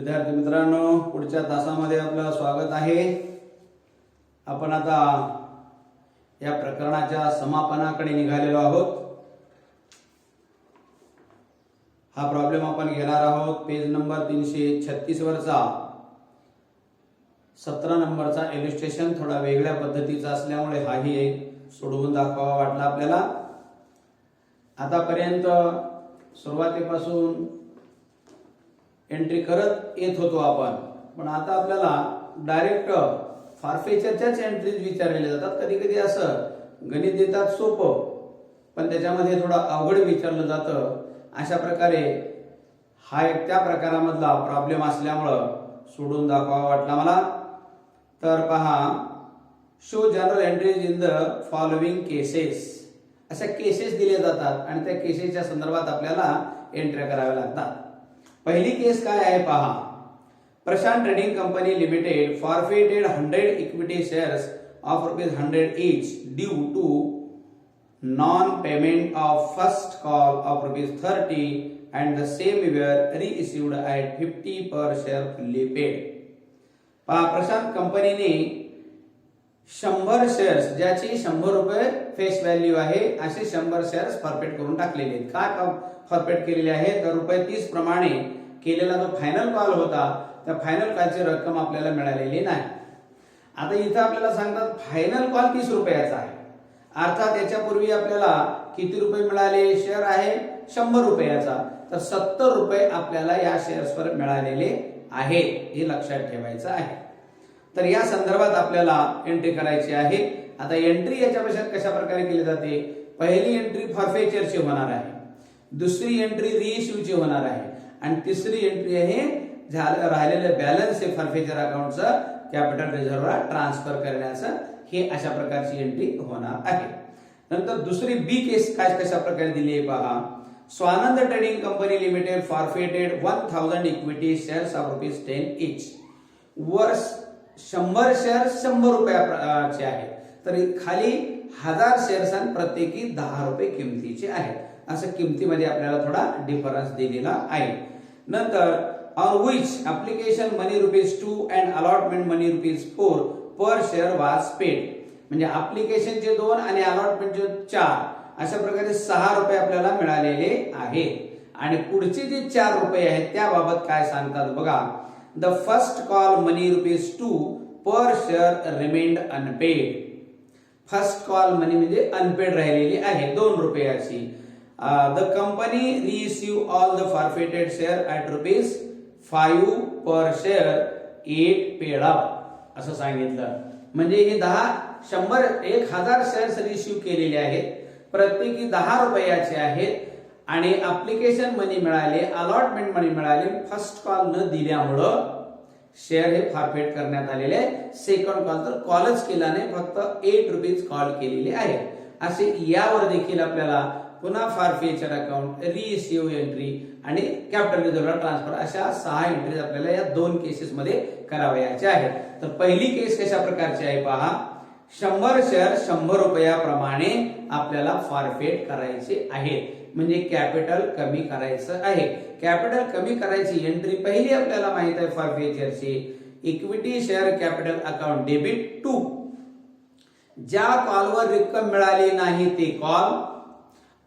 विद्यार्थी मित्रांनो, पुढच्या तासामध्ये आपलं स्वागत आहे। आपण आता या प्रकरणाच्या समापनाकडे निघालेलो आहोत। हा प्रॉब्लेम आपण घेणार आहोत पेज नंबर 336 वरचा 17 नंबरचा इलस्ट्रेशन थोडा वेगळ्या पद्धतीचा असल्यामुळे हाही एक सोडवून दाखवावा वाटला आपल्याला। आतापर्यंत सुरुवातीपासून एंट्री करत येत होतो आपण, पण आता आपल्याला डायरेक्ट फारफेचरच्याच एंट्रीज विचारलेल्या जातात। कधी कधी असं गणित देतात सोपं, पण त्याच्यामध्ये थोडा अवघड विचारलं जातं। अशा प्रकारे हा एक त्या प्रकारामधला प्रॉब्लेम असल्यामुळे सोडून दाखवावा वाटला मला। तर पहा, show general entries in the following cases, अशा केसेस दिल्या जातात आणि त्या केसेसच्या संदर्भात आपल्याला एंट्री कराव्या लागतात। पहिली केस काय आहे पहा, Prashant trading company limited forfeited 100 equity shares of ₹100 each due to non payment of first call of ₹30 and the same were reissued at 50 per share fully paid। पहा, प्रशांत कंपनीने 100 शेअर्स, ज्याची ₹100 फेस व्हॅल्यू आहे, असे 100 शेअर्स फॉरफिट करून टाकलेले आहेत। काय forfeit केलेले आहे तर ₹30 प्रमाणे केलेला जो फायनल कॉल होता त्या फायनल कॉलची रक्कम आपल्याला मिळालेली नाही। आता इथं आपल्याला सांगतात फायनल कॉल ₹30 आहे, अर्थात याच्यापूर्वी आपल्याला किती रुपये मिळाले, शेअर आहे ₹100, तर ₹70 आपल्याला या शेअर्सवर मिळालेले आहेत, हे लक्षात ठेवायचं आहे। तर या संदर्भात आपल्याला एंट्री करायची आहे। आता एंट्री याच्यापेक्षा कशा प्रकारे केली जाते, पहिली एंट्री फॉरफेचरची होणार आहे, दुसरी एंट्री रिइश्यूची होणार आहे आणि तिसरी एंट्री आहे राहिलेले बॅलन्स हे फॉरफेचर अकाउंटचं कॅपिटल रिझर्व्हला ट्रान्सफर करण्याचं, हे अशा प्रकारची एंट्री होणार आहे। नंतर दुसरी बी केस काय कशा प्रकारे दिली आहे पहा, Swanand trading company limited forfeited 1000 equity shares of ₹10 each। वर 100 शेअर्स ₹100 आहेत, तर खाली 1000 शेअर्स आणि प्रत्येकी ₹10 किमतीचे आहेत। असं किमतीमध्ये आपल्याला थोडा डिफरन्स दिलेला आहे। नंतर on which application money ₹2 and allotment money ₹4 per share वाज पेड, म्हणजे ऍप्लिकेशनचे 2 आणि अलॉटमेंटचे 4, अशा प्रकारे ₹6 आपल्याला मिळालेले आहेत। आणि पुढचे जे ₹4 आहेत त्याबाबत काय सांगतात बघा, the first call money ₹2 per share remained unpaid. First call money म्हणजे अनपेड राहिलेली आहे ₹2ची। The company reissue all the forfeited share at ₹5 per share 8 paid up, असं सांगितलं। म्हणजे हे 1000 शेअर्स रिइश्यू केलेले आहेत, प्रत्येकी ₹10 आहेत आणि ऍप्लिकेशन मनी मिळाले, अलॉटमेंट मनी मिळाले, फर्स्ट कॉल न दिल्यामुळं शेअर हे फॉरफिट करण्यात आलेले आहे। सेकंड कॉल तर कॉलच केला नाही, फक्त ₹8 कॉल केलेले आहेत। असे यावर देखील आपल्याला पुन्हा फॉरफिचर अकाउंट, रिइश्यू एंट्री आणि कॅपिटल रिझर्व्हला ट्रान्सफर, अशा 6 एंट्रीज आपल्याला या 2 केसेस मध्ये करावयाच्या आहेत। तर पहिली केस कशा प्रकारची आहे पहा, 100 शेअर ₹100 प्रमाणे आपल्याला फॉरफिट करायचे आहेत, म्हणजे कॅपिटल कमी करायचं आहे। कॅपिटल कमी करायची एंट्री पहिली आपल्याला माहित आहे फॉरफिचरची, equity share capital account debit to, ज्या कॉलवर रक्कम मिळाली नाही ते कॉल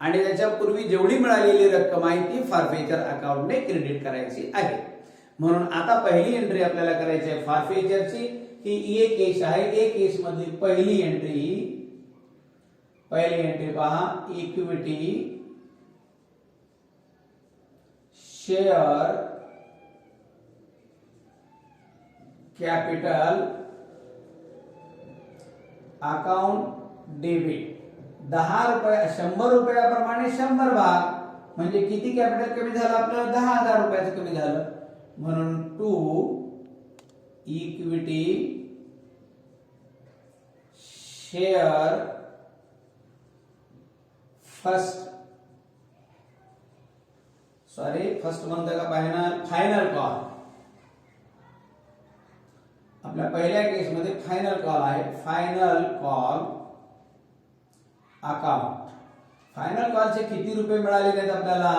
आणि त्याच्यापूर्वी जेवढी मिळालेली रक्कम आहे ती फॉरफिचर अकाउंटने क्रेडिट करायची आहे। म्हणून आता पहिली एंट्री आपल्याला करायची आहे फॉरफिचरची, ही एक केस आहे। एक केस मधली पहिली एंट्री पहा, equity share capital account debit, ₹100 प्रमाणे 100 भाग, म्हणजे किती कॅपिटल कमी झालं आपलं, ₹10,000 कमी झालं, म्हणून टू इक्विटी शेअर फर्स्ट म्हणतं का फायनल कॉल, आपल्या पहिल्या केसमध्ये फायनल कॉल आहे, फायनल कॉल अकाउंट। फायनल कॉलचे किती रुपये मिळालेले आहेत आपल्याला,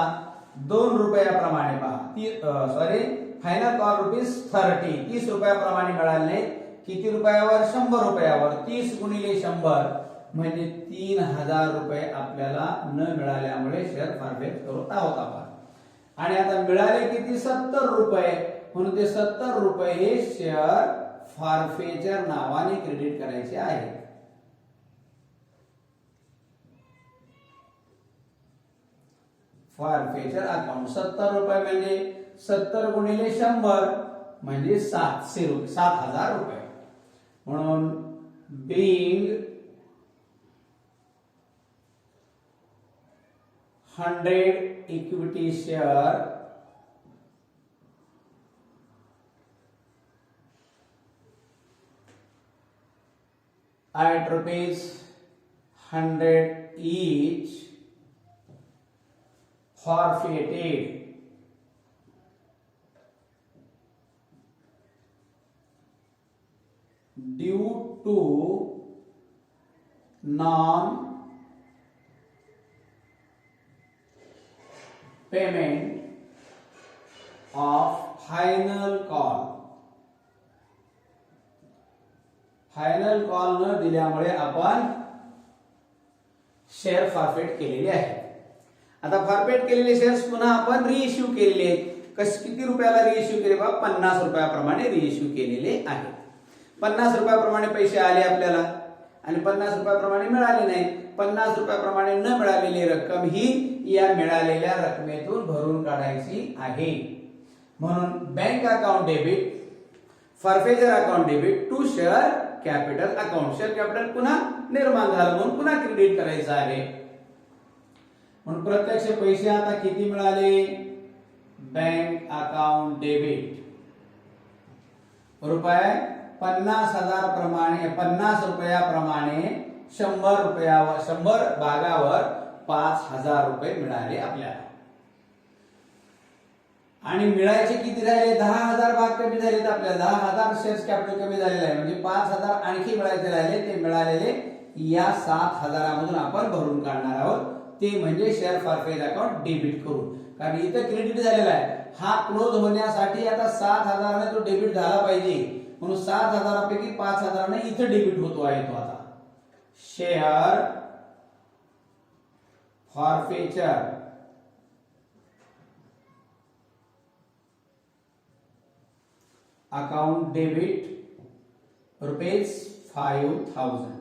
₹2 प्रमाणे पहा, फायनल कॉल ₹30 रुपयाप्रमाणे मिळाले नाहीत. किती रुपयावर? 100 रुपयावर. 30 गुणिले 100 म्हणजे 3000 रुपये आपल्याला न मिळाल्यामुळे शेअर फारफेच करत आहोत आपण. आणि आता मिळाले किती? 70 रुपये. म्हणून ते 70 रुपये हे शेअर फारफेचर नावाने क्रेडिट करायचे आहे. फारफेचर अकाउंट 70 रुपये म्हणजे 70 गुणिले 100 म्हणजे 700 रुपये, 7000 रुपये. म्हणून being 100 equity share at ₹100 each forfeited due to non payment of final call. Final call न दिल्यामुळे आपण शेअर फारफेट केलेले आहे. आता फारफेट केलेले शेअर्स पुन्हा आपण रिइश्यू केलेले आहेत. किती रुपयाला रिइश्यू केले? 50 रुपयाप्रमाणे रिइश्यू केलेले आहे. 50 रुपयाप्रमाणे पैसे आले आपल्याला आणि 50 रुपयाप्रमाणे मिळाले नाही. 50 रुपयाप्रमाणे न मिळालेली रक्कम ही या मिळालेल्या रकमेतून भरून काढायची आहे. म्हणून bank account debit, forfeiture account debit to share capital account. Share capital पुन्हा निर्माण झालं म्हणून पुन्हा क्रेडिट करायचं आहे. म्हणून प्रत्यक्ष पैसे आता किती मिळाले? बँक अकाउंट डेबिट रुपये 50,000 प्रमाणे 50 रुपयाप्रमाणे 100 भागावर 5000 रुपये मिळाले आपल्याला. आणि मिळायचे किती झाले? 10,000 भाग कमी झालेत आपल्याला. 10,000 शेअर्स कॅपिटल कमी झालेलं आहे म्हणजे 5000 आणखी मिळायचे राहिले. ते मिळालेले या 7000 मधून आपण भरून काढणार आहोत. ते म्हणजे शेअर फारफेच अकाउंट डेबिट करून. कारण इथं क्रेडिट झालेला आहे. हा क्लोज होण्यासाठी आता 7000 ने तो डेबिट झाला पाहिजे. म्हणून 7000 पैकी 5000 ने इथं डेबिट होतो आहे तो आता. Share forfeiture account debit ₹5,000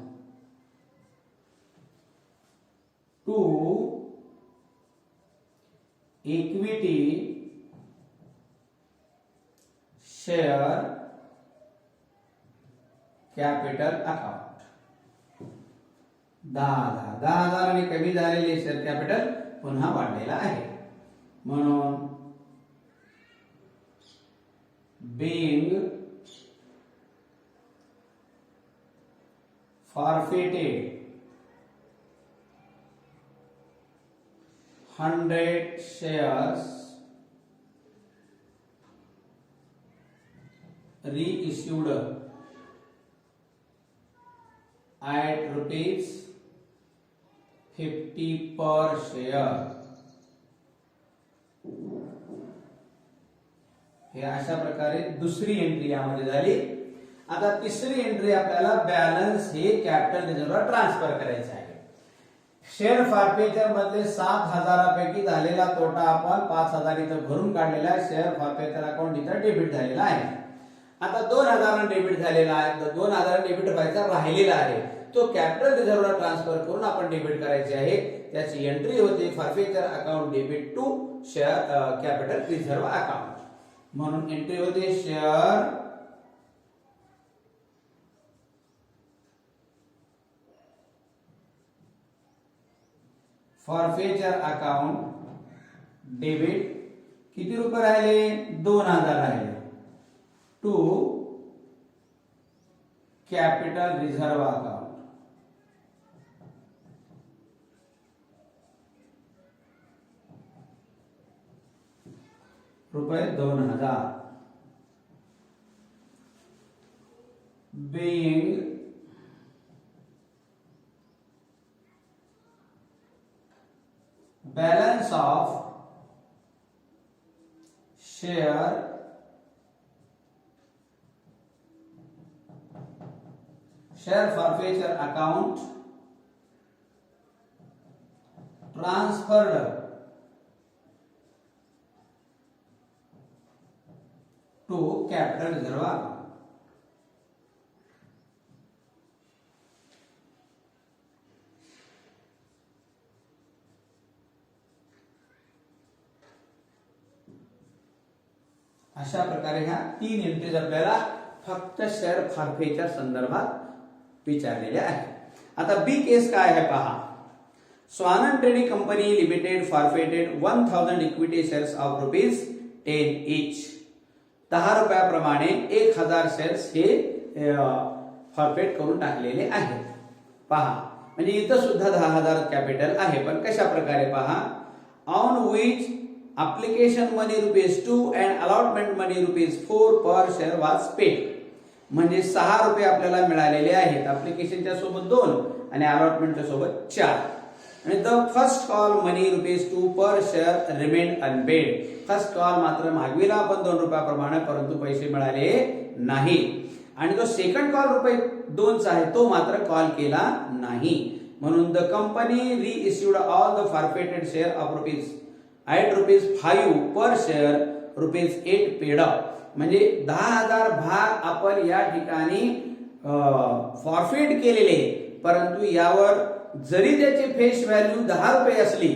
to equity share capital account. 10,000 आणि कमी झालेले शेअर कॅपिटल पुन्हा वाढलेला आहे. म्हणून being forfeited 100 shares reissued at ₹50 per share. हे अशा प्रकारे दुसरी एंट्री यामध्ये झाली. आता तिसरी एंट्री आपल्याला बॅलन्स हे कॅपिटल रिझर्व्हला ट्रान्सफर करायचे आहे. शेअर फारफेचर मधले 7000 पैकी झालेला तोटा आपण 5000 इथं भरून काढलेला आहे. शेअर फारफेचर अकाउंट इथं डेबिट झालेला आहे. आता 2000 डेबिट झालेला आहे. तर 2000 डेबिट व्हायचा राहिलेला आहे. तो कॅपिटल रिझर्व्हला ट्रान्सफर करून आपण डेबिट करायचे आहे. त्याची एंट्री होते forfeiture account debit to share capital reserve account. म्हणून एंट्री होते शेअर फॉरफेचर अकाउंट डेबिट किती रुपये राहिले? 2000 राहिले टू कॅपिटल रिझर्व्ह अकाउंट. रुपये 2000 being balance of share share forfeiture account transferred to capital reserve account. अशा प्रकारे ह्या 3 एंट्रीज आपल्याला फक्त शेअर फॉरफेचर संदर्भात विचारलेल्या आहेत. आता बी केस काय आहे पहा. Swanand trading company limited forfeited 1000 equity shares of ₹10 each. 10 रुपयाप्रमाणे 1000 शेअर्स हे फॉरफेट करून टाकलेले आहेत. पहा म्हणजे इथं सुद्धा 10,000 कॅपिटल आहे, पण कशा प्रकारे पहा. On which application money ₹2 and allotment money ₹4 per share was paid. म्हणजे 6 रुपये आपल्याला मिळालेले आहेत. ऍप्लिकेशनच्या सोबत 2 आणि अलॉटमेंटच्या सोबत 4. आणि the first call money ₹2 per share remain unpaid. First call मात्र मागविला आपण 2 रुपयाप्रमाणे, परंतु पैसे मिळाले नाही. आणि जो सेकंड कॉल ₹2 चा आहे तो मात्र कॉल केला नाही. म्हणून the company reissued all the forfeited share of ₹5 per share ₹8 paid up. म्हणजे 10,000 भाग आपण या ठिकाणी फॉरफेट केलेले, परंतु यावर जरी त्याची फेस व्हॅल्यू 10 रुपये असली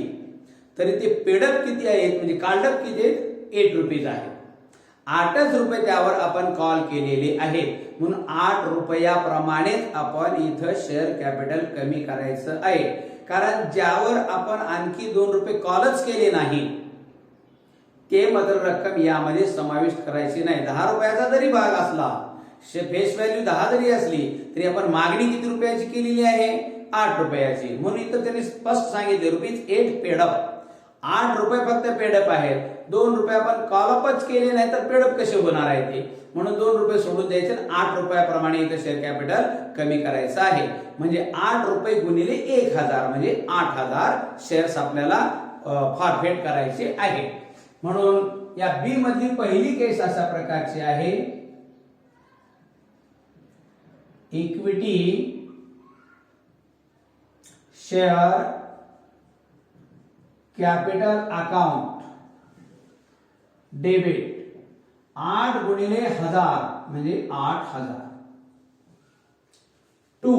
तरी ते पेडअप किती आहेत म्हणजे काल्डअप किती आहेत, ₹8 आहे. 8च रुपये त्यावर आपण कॉल केलेले आहेत. म्हणून 8 रुपयाप्रमाणेच आपण इथं शेअर कॅपिटल कमी करायचं आहे. कारण ज्यावर आपण आणखी 2 रुपये कॉलच केले नाही ते मात्र रक्कम यामध्ये समाविष्ट करायची नाही. 10 रुपयाचा जरी भाग असला, फेस व्हॅल्यू 10 जरी असली तरी आपण मागणी किती रुपयाची केलेली आहे, 8 रुपयाची. म्हणून इथं त्यांनी स्पष्ट सांगितले ₹8 पेडअप. 8 रुपये फक्त पेडअप आहेत. 2 रुपये आपण कॉलअपच केले नाही तर पेडअप कसे होणार आहे ते. म्हणून 2 रुपये सोडून द्यायचे, 8 रुपयाप्रमाणे इथं शेअर कॅपिटल कमी करायचं आहे. म्हणजे 8 रुपये गुणिले 1000 म्हणजे 8000 शेअर्स आपल्याला फॉरफेट करायचे आहे. म्हणून या बी मधली पहिली केस अशा प्रकारची आहे. Equity share capital account debit 8 गुणिले 1000 म्हणजे 8000 टू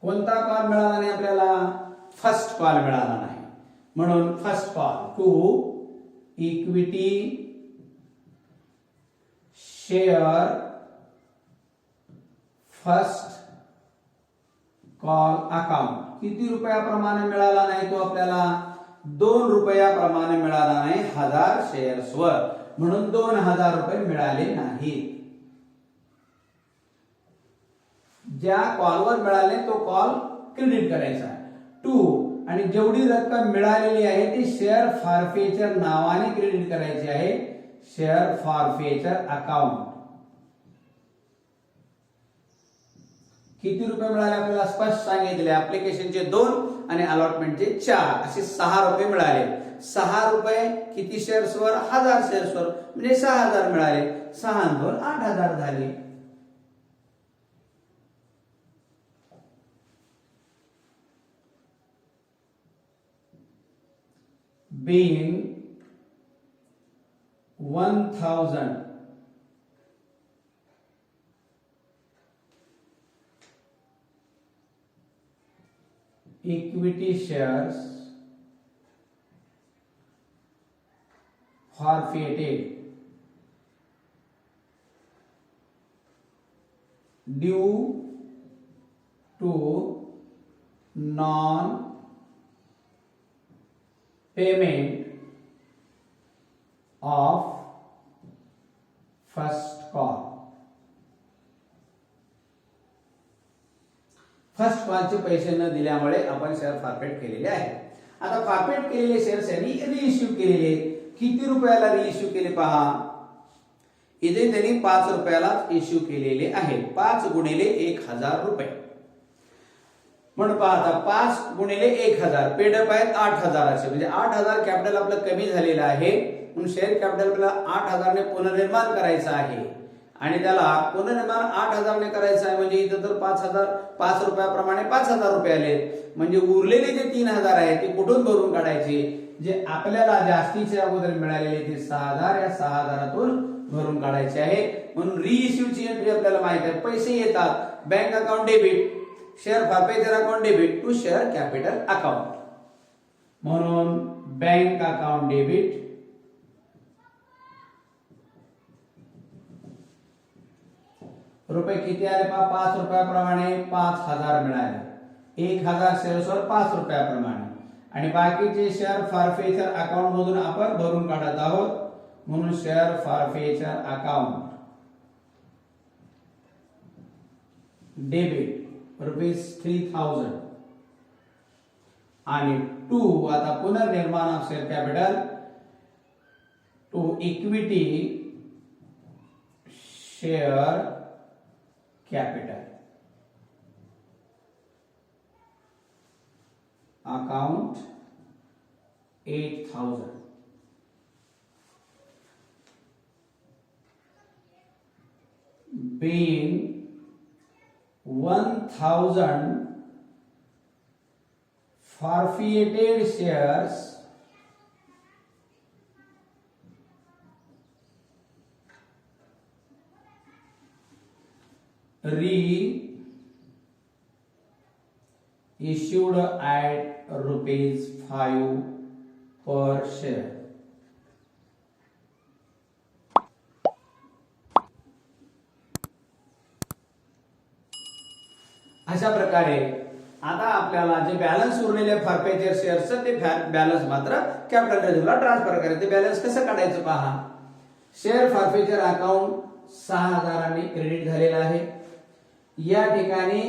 कोणता कॉल मिळाला नाही आपल्याला, फर्स्ट कॉल मिळाला नाही. म्हणून first call to equity share first call account किती रुपयाप्रमाणे मिळाला नाही तो आपल्याला, 2 रुपयाप्रमाणे मिळाला नाही 1000 शेअर्सवर. म्हणून 2000 रुपये मिळाले नाहीत. ज्या कॉलवर मिळाले तो कॉल क्रेडिट करायचा. टू आणि जेवढी रक्कम मिळालेली आहे ती शेअर फॉरफेचर नावाने क्रेडिट करायची आहे. शेअर फॉरफेचर अकाउंट किती रुपये मिळाले आपल्याला स्पष्ट सांगितले. ऍप्लिकेशनचे 2 आणि अलॉटमेंटचे 4 असे 6 रुपये मिळाले. 6 रुपये किती शेअर्सवर, 1000 शेअर्सवर म्हणजे 6000 मिळाले. 6 आणि 2 8000 झाले. being 1000 equity shares forfeited due to non payment of first call. First कॉलचे पैसे न दिल्यामुळे आपण शेअर फॉरफेट केलेले आहेत. आता फॉरफेट केलेले शेअर्स यांनी रिइश्यू केलेले. किती रुपयाला रिइश्यू केले पहा. इथे त्यांनी 5 रुपयाला इश्यू केलेले आहे. 5 गुणिले 1000 रुपये. म्हणून पाहता 5 गुणिले 1000 पेडअप आहेत 8000 म्हणजे 8000 कॅपिटल आपलं कमी झालेलं आहे. म्हणून शेअर कॅपिटल आपल्याला 8000 ने पुनर्निर्माण करायचं आहे. आणि त्याला पुनर्निर्माण 8,000 ने करायचं आहे, म्हणजे इथं तर 5 रुपयाप्रमाणे 5,000 रुपये आले, म्हणजे उरलेले जे 3,000 आहेत ते कुठून भरून काढायचे? जे आपल्याला जास्तीच्या अगोदर मिळालेले ते 6,000 या 6,000तून भरून काढायचे आहे. म्हणून रिइश्यूची एंट्री आपल्याला माहित आहे, पैसे येतात bank account debit, share forfeiture account debit to share capital account. म्हणून बँक अकाउंट डेबिट रुपये किती आले? 5 रुपयाप्रमाणे 5,000 मिळाले. 1,000 शेअर्सवर 5 रुपयाप्रमाणे, आणि बाकीचे शेअर फॉरफेचर अकाउंट मधून आपण भरून काढत आहोत. म्हणून शेअर फॉरफेचर अकाउंट डेबिट ₹3,000 आणि टू आता पुनर्निर्माण of share capital to equity share capital account 8,000. being 1,000 forfeited shares issued at ₹5 per share. अशा प्रकारे आता आपल्याला जे बॅलन्स उरलेले फॉरफेचर शेअर्सचं ते बॅलन्स मात्र कॅपिटल रिझर्व्हला ट्रान्सफर करायचं. ते बॅलन्स कसं काढायचं पहा. शेअर फॉरफेचर अकाउंट 6,000 ने क्रेडिट झालेला आहे. या ठिकाणी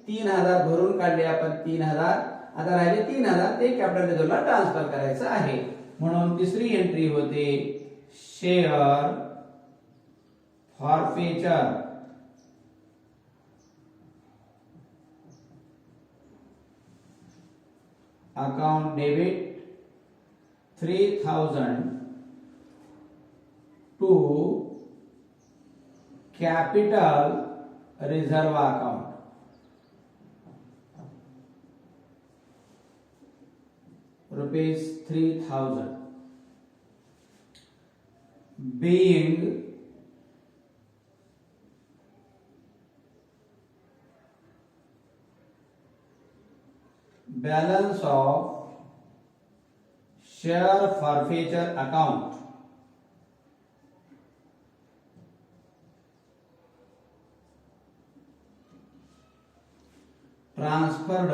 3,000 भरून काढले आपण, 3,000. आता राहिले 3,000 ते कॅपिटल रिझर्व्हला ट्रान्सफर करायचं आहे. म्हणून तिसरी एंट्री होते share forfeiture account debit 3,000 to capital reserve account ₹3,000 being balance of share forfeiture account transferred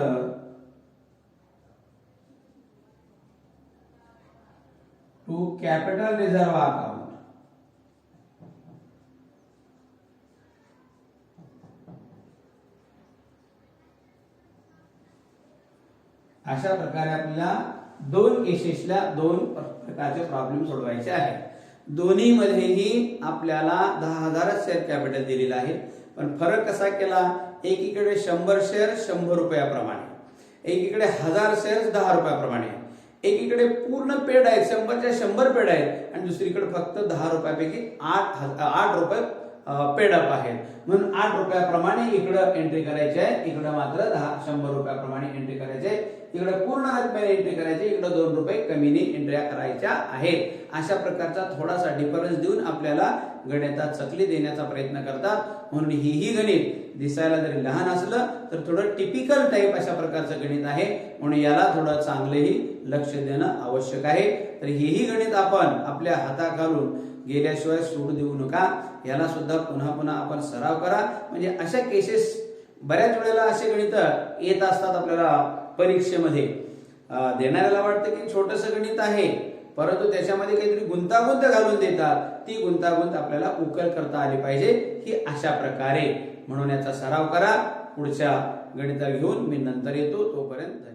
to capital reserve account. अशा प्रकारे आपल्याला दोन केसेसला दोन प्रकारचे प्रॉब्लेम सोडवायचे आहेत. दोन्ही मध्येही आपल्याला 10,000 शेअर कॅपिटल दिलेलं आहे, पण फरक कसा केला? एकीकडे 100 शेअर 100 रुपयाप्रमाणे, एकीकडे 1000 शेअर 10 रुपयाप्रमाणे, एकीकडे पूर्ण पेड आहेत 100च्या 100 पेड आहेत, आणि दुसरीकडे फक्त 10 रुपयापैकी 8 रुपये पेड अप आहेत. म्हणून 8 रुपयाप्रमाणे इकडे एंट्री करायची आहे, इकडे मात्र 100 रुपयाप्रमाणे एंट्री करायची आहे. इकडे पूर्ण रकमेने एंट्री करायची, इकडे 2 रुपये कमीने एंट्र्या करायच्या आहेत. अशा प्रकारचा थोडासा डिफरन्स देऊन आपल्याला गणितात चकली देण्याचा प्रयत्न करतात. म्हणून ही गणित दिसायला जरी लहान असलं तर थोडं टिपिकल टाईप अशा प्रकारचं गणित आहे, म्हणून याला थोडं चांगलेही लक्ष देणं आवश्यक आहे. तर हेही गणित आपण आपल्या हाताखालून गेल्याशिवाय सोडू देऊ नका. याला सुद्धा पुन्हा पुन्हा आपण सराव करा, म्हणजे अशा केसेस बऱ्याच वेळेला असे गणित येत असतात आपल्याला परीक्षेमध्ये. देणाऱ्याला वाटतं की छोटंसं गणित आहे, परंतु त्याच्यामध्ये काहीतरी गुंतागुंत घालून देतात. ती गुंतागुंत आपल्याला उकल करता आली पाहिजे ही अशा प्रकारे. म्हणून याचा सराव करा. पुढच्या गणिता घेऊन मी नंतर येतो. तोपर्यंत